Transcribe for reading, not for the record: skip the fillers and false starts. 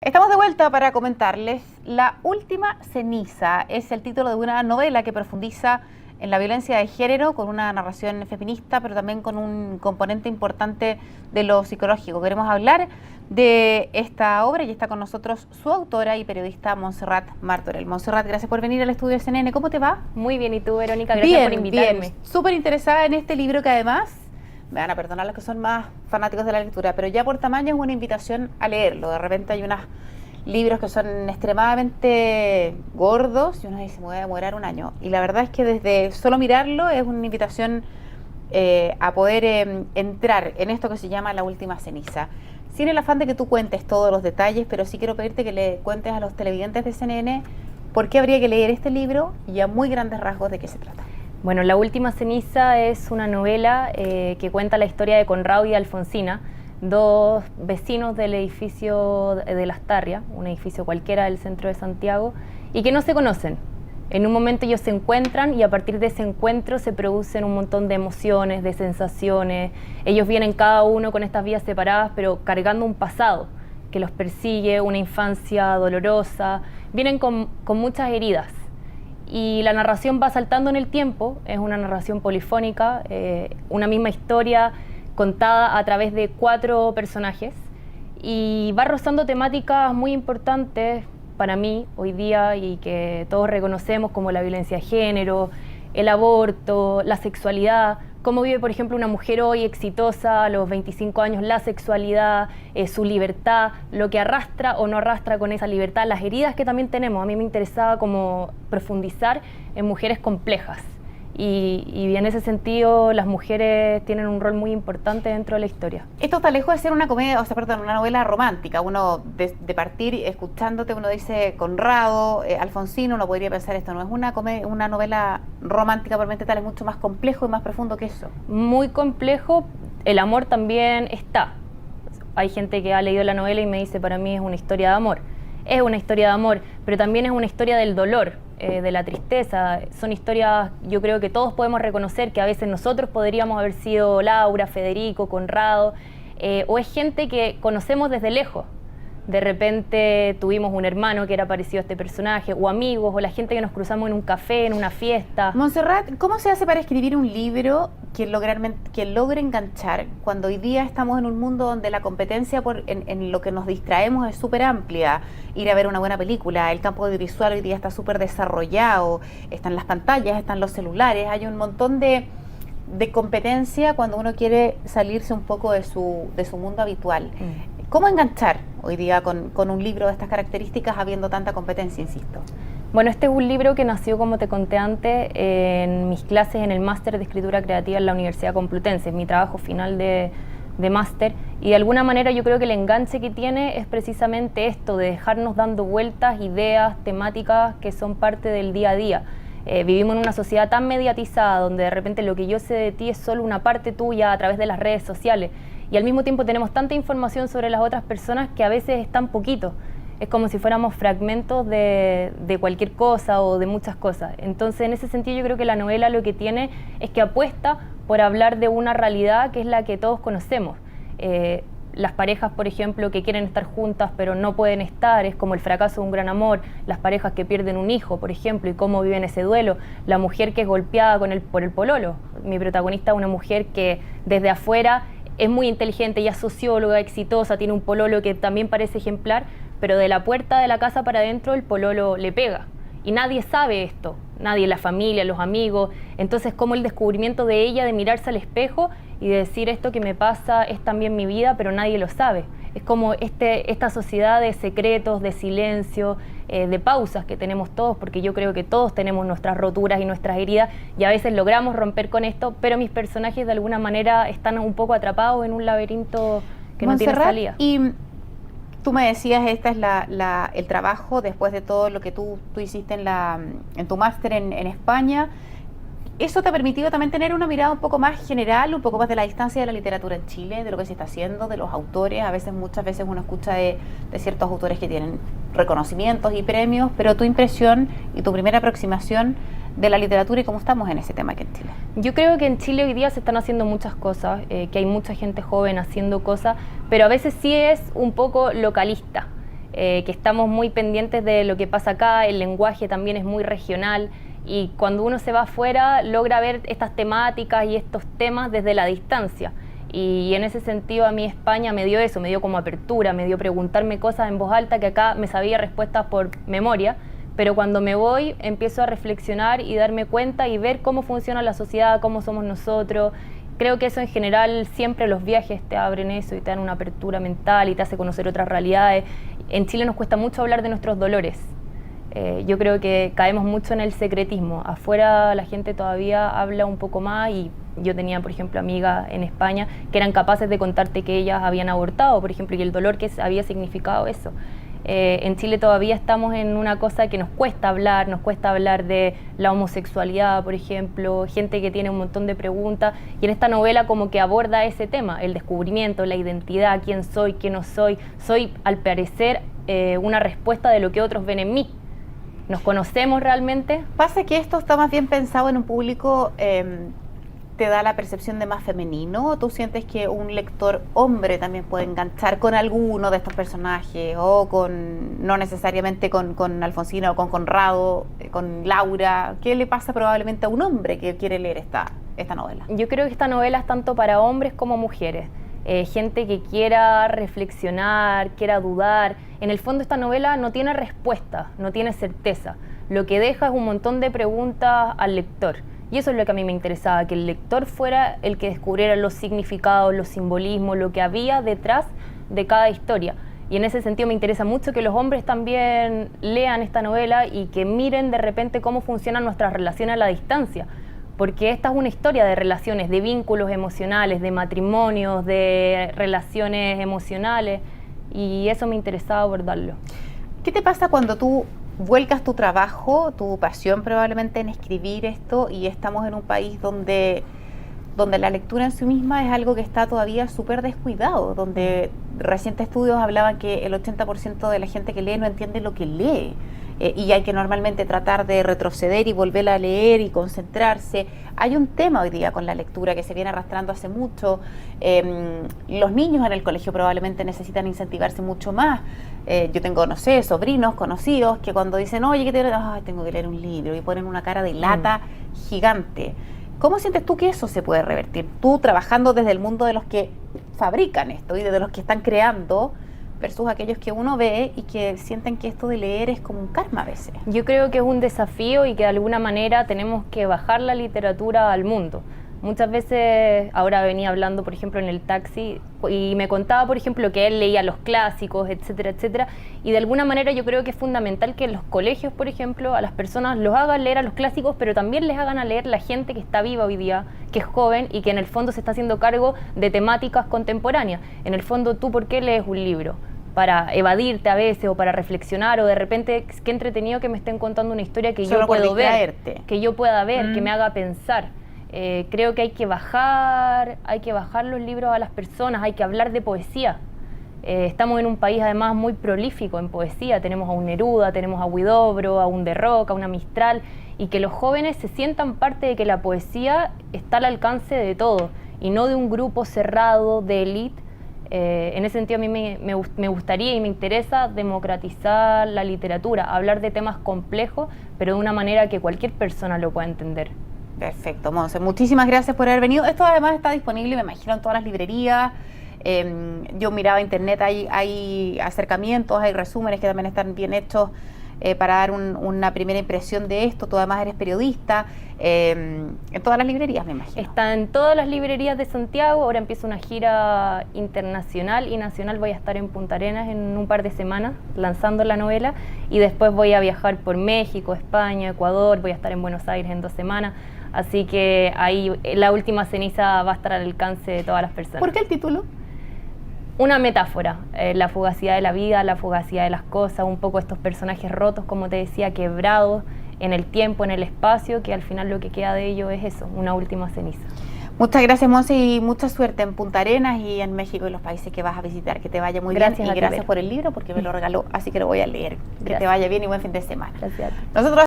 Estamos de vuelta para comentarles La última ceniza. Es el título de una novela que profundiza en la violencia de género con una narración feminista, pero también con un componente importante de lo psicológico. Queremos hablar de esta obra y está con nosotros su autora y periodista Montserrat Martorell. Montserrat, gracias por venir al estudio de CNN. ¿Cómo te va? Muy bien, ¿y tú, Verónica? Gracias por invitarme. Bien, súper interesada en este libro que además, me van a perdonar los que son más fanáticos de la lectura, pero ya por tamaño es una invitación a leerlo. De repente hay unos libros que son extremadamente gordos y uno dice, me voy a demorar un año. Y la verdad es que desde solo mirarlo es una invitación a poder entrar en esto que se llama La última ceniza. Sin el afán de que tú cuentes todos los detalles, pero sí quiero pedirte que le cuentes a los televidentes de CNN por qué habría que leer este libro y a muy grandes rasgos de qué se trata. Bueno, La última ceniza es una novela que cuenta la historia de Conrado y Alfonsina, dos vecinos del edificio de Lastarria, un edificio cualquiera del centro de Santiago, y que no se conocen. En un momento ellos se encuentran y a partir de ese encuentro se producen un montón de emociones, de sensaciones. Ellos vienen cada uno con estas vidas separadas, pero cargando un pasado que los persigue, una infancia dolorosa. Vienen con muchas heridas. Y la narración va saltando en el tiempo, es una narración polifónica, una misma historia contada a través de 4 personajes y va rozando temáticas muy importantes para mí hoy día y que todos reconocemos, como la violencia de género, el aborto, la sexualidad, cómo vive, por ejemplo, una mujer hoy exitosa a los 25 años, la sexualidad, su libertad, lo que arrastra o no arrastra con esa libertad, las heridas que también tenemos. A mí me interesaba como profundizar en mujeres complejas. Y en ese sentido las mujeres tienen un rol muy importante dentro de la historia. Esto está lejos de ser una comedia, una novela romántica. Uno de partir escuchándote, uno dice Conrado, Alfonsino, uno podría pensar esto no es una novela romántica propiamente tal, es mucho más complejo y más profundo que eso. Muy complejo, el amor también está. Hay gente que ha leído la novela y me dice, para mí es una historia de amor. Es una historia de amor, pero también es una historia del dolor, de la tristeza. Son historias, yo creo que todos podemos reconocer que a veces nosotros podríamos haber sido Laura, Federico, Conrado, o es gente que conocemos desde lejos. De repente tuvimos un hermano que era parecido a este personaje, o amigos, o la gente que nos cruzamos en un café, en una fiesta. Montserrat, ¿cómo se hace para escribir un libro que logre enganchar cuando hoy día estamos en un mundo donde la competencia en lo que nos distraemos es súper amplia? Ir a ver una buena película, el campo audiovisual hoy día está súper desarrollado, están las pantallas, están los celulares, hay un montón de competencia cuando uno quiere salirse un poco de su mundo habitual. ¿Cómo enganchar hoy día con un libro de estas características habiendo tanta competencia, insisto? Bueno, este es un libro que nació, como te conté antes, en mis clases en el máster de escritura creativa en la Universidad Complutense, mi trabajo final de máster, y de alguna manera yo creo que el enganche que tiene es precisamente esto, de dejarnos dando vueltas, ideas, temáticas que son parte del día a día. Vivimos en una sociedad tan mediatizada donde de repente lo que yo sé de ti es solo una parte tuya a través de las redes sociales y al mismo tiempo tenemos tanta información sobre las otras personas que a veces es tan poquito. Es como si fuéramos fragmentos de cualquier cosa o de muchas cosas. Entonces, en ese sentido, yo creo que la novela lo que tiene es que apuesta por hablar de una realidad que es la que todos conocemos. Las parejas, por ejemplo, que quieren estar juntas pero no pueden estar, es como el fracaso de un gran amor. Las parejas que pierden un hijo, por ejemplo, y cómo viven ese duelo. La mujer que es golpeada por el pololo. Mi protagonista es una mujer que desde afuera es muy inteligente, ella es socióloga, exitosa, tiene un pololo que también parece ejemplar, pero de la puerta de la casa para adentro el pololo le pega. Y nadie sabe esto, nadie, la familia, los amigos. Entonces, como el descubrimiento de ella, de mirarse al espejo y de decir esto que me pasa es también mi vida, pero nadie lo sabe. Es como esta sociedad de secretos, de silencio, de pausas que tenemos todos, porque yo creo que todos tenemos nuestras roturas y nuestras heridas y a veces logramos romper con esto, pero mis personajes de alguna manera están un poco atrapados en un laberinto que no tiene salida. Y tú me decías, este es el trabajo después de todo lo que tú hiciste en tu máster en España. ¿Eso te ha permitido también tener una mirada un poco más general, un poco más de la distancia de la literatura en Chile, de lo que se está haciendo, de los autores? Muchas veces uno escucha de ciertos autores que tienen reconocimientos y premios, pero tu impresión y tu primera aproximación de la literatura y cómo estamos en ese tema aquí en Chile. Yo creo que en Chile hoy día se están haciendo muchas cosas, que hay mucha gente joven haciendo cosas, pero a veces sí es un poco localista. que estamos muy pendientes de lo que pasa acá, el lenguaje también es muy regional y cuando uno se va afuera logra ver estas temáticas y estos temas desde la distancia. Y en ese sentido a mí España me dio eso, me dio como apertura, me dio preguntarme cosas en voz alta que acá me sabía respuestas por memoria, pero cuando me voy empiezo a reflexionar y darme cuenta y ver cómo funciona la sociedad, cómo somos nosotros. Creo que eso en general, siempre los viajes te abren eso y te dan una apertura mental y te hace conocer otras realidades. En Chile nos cuesta mucho hablar de nuestros dolores. Yo creo que caemos mucho en el secretismo. Afuera la gente todavía habla un poco más y yo tenía, por ejemplo, amigas en España que eran capaces de contarte que ellas habían abortado, por ejemplo, y el dolor que había significado eso. En Chile todavía estamos en una cosa que nos cuesta hablar de la homosexualidad, por ejemplo, gente que tiene un montón de preguntas, y en esta novela como que aborda ese tema, el descubrimiento, la identidad, quién soy, quién no soy. Soy, al parecer, una respuesta de lo que otros ven en mí. ¿Nos conocemos realmente? Pasa que esto está más bien pensado en un público, te da la percepción de más femenino, ¿o tú sientes que un lector hombre también puede enganchar con alguno de estos personajes, o no necesariamente con Alfonsina o con Conrado, con Laura? ¿Qué le pasa probablemente a un hombre que quiere leer esta novela? Yo creo que esta novela es tanto para hombres como mujeres. Gente que quiera reflexionar, quiera dudar. En el fondo esta novela no tiene respuesta, no tiene certeza. Lo que deja es un montón de preguntas al lector. Y eso es lo que a mí me interesaba, que el lector fuera el que descubriera los significados, los simbolismos, lo que había detrás de cada historia. Y en ese sentido me interesa mucho que los hombres también lean esta novela y que miren de repente cómo funcionan nuestras relaciones a la distancia. Porque esta es una historia de relaciones, de vínculos emocionales, de matrimonios, de relaciones emocionales, y eso me interesaba abordarlo. ¿Qué te pasa cuando tú vuelcas tu trabajo, tu pasión probablemente en escribir esto, y estamos en un país donde la lectura en sí misma es algo que está todavía súper descuidado, donde recientes estudios hablaban que el 80% de la gente que lee no entiende lo que lee? Y hay que normalmente tratar de retroceder y volver a leer y concentrarse. Hay un tema hoy día con la lectura que se viene arrastrando hace mucho. Los niños en el colegio probablemente necesitan incentivarse mucho más. Yo tengo, no sé, sobrinos conocidos que cuando dicen, oye, ¿qué tengo que leer un libro? Y ponen una cara de lata gigante. ¿Cómo sientes tú que eso se puede revertir? Tú trabajando desde el mundo de los que fabrican esto y de los que están creando, versus aquellos que uno ve y que sienten que esto de leer es como un karma a veces. Yo creo que es un desafío y que de alguna manera tenemos que bajar la literatura al mundo. Muchas veces, ahora venía hablando, por ejemplo, en el taxi y me contaba, por ejemplo, que él leía los clásicos, etcétera, etcétera, y de alguna manera yo creo que es fundamental que en los colegios, por ejemplo, a las personas los hagan leer a los clásicos, pero también les hagan a leer la gente que está viva hoy día, que es joven y que en el fondo se está haciendo cargo de temáticas contemporáneas. En el fondo, ¿tú por qué lees un libro? Para evadirte a veces o para reflexionar, o de repente qué entretenido que me estén contando una historia que yo puedo ver, que yo pueda ver, que me haga pensar. Creo que hay que bajar los libros a las personas, hay que hablar de poesía. Estamos en un país además muy prolífico en poesía, tenemos a un Neruda, tenemos a Huidobro, a un De Roca, a una Mistral, y que los jóvenes se sientan parte de que la poesía está al alcance de todos y no de un grupo cerrado de élite. En ese sentido a mí me gustaría y me interesa democratizar la literatura, hablar de temas complejos, pero de una manera que cualquier persona lo pueda entender. Perfecto, Monse, muchísimas gracias por haber venido. Esto además está disponible, me imagino, en todas las librerías. Yo miraba internet, hay acercamientos, hay resúmenes que también están bien hechos para dar una primera impresión de esto. Tú además eres periodista, en todas las librerías, me imagino. Está en todas las librerías de Santiago. Ahora empieza una gira internacional y nacional. Voy a estar en Punta Arenas en un par de semanas lanzando la novela, y después voy a viajar por México, España, Ecuador. Voy a estar en Buenos Aires en 2 semanas. Así que ahí La Última Ceniza va a estar al alcance de todas las personas. ¿Por qué el título? Una metáfora, la fugacidad de la vida, la fugacidad de las cosas, un poco estos personajes rotos, como te decía, quebrados en el tiempo, en el espacio, que al final lo que queda de ello es eso, una última ceniza. Muchas gracias, Monse, y mucha suerte en Punta Arenas y en México y los países que vas a visitar. Que te vaya muy bien, y gracias por el libro, porque me lo regaló, así que lo voy a leer. Que te vaya bien y buen fin de semana. Gracias. Nosotros